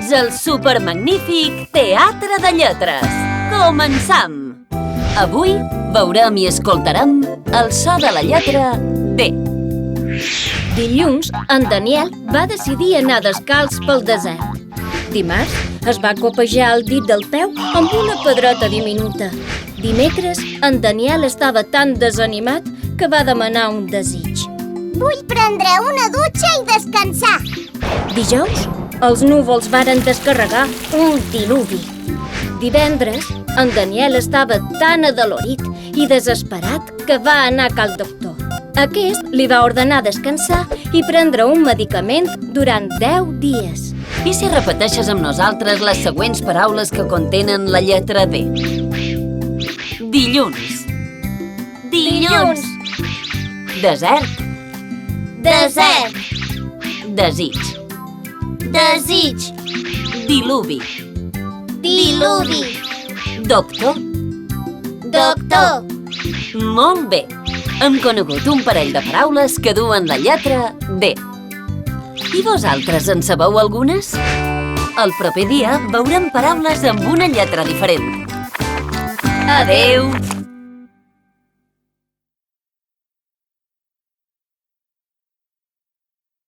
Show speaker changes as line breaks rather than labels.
Benvinguts al supermagnífic Teatre de Lletres. Començam! Avui veurem i escoltarem el so de la lletra D.
Dilluns, en Daniel va decidir anar descalç pel desert. Dimarts, es va copejar el dit del peu amb una pedrota diminuta. Dimecres, en Daniel estava tan desanimat que va demanar un desig.
Vull prendre una dutxa i descansar.
Dijous, els núvols varen descarregar un diluvi. Divendres, en Daniel estava tan adolorit i desesperat que va anar a cal doctor. Aquest li va ordenar descansar i prendre un medicament durant 10 dies.
I si repeteixes amb nosaltres les següents paraules que contenen la lletra D? Dilluns.
Dilluns.
Desert.
Desert.
Desig.
Desig.
Diluvi.
Diluvi.
Doctor.
Doctor.
Molt bé. Hem conegut un parell de paraules que duen la lletra D. I vosaltres en sabeu algunes? El proper dia veurem paraules amb una lletra diferent. Adeu!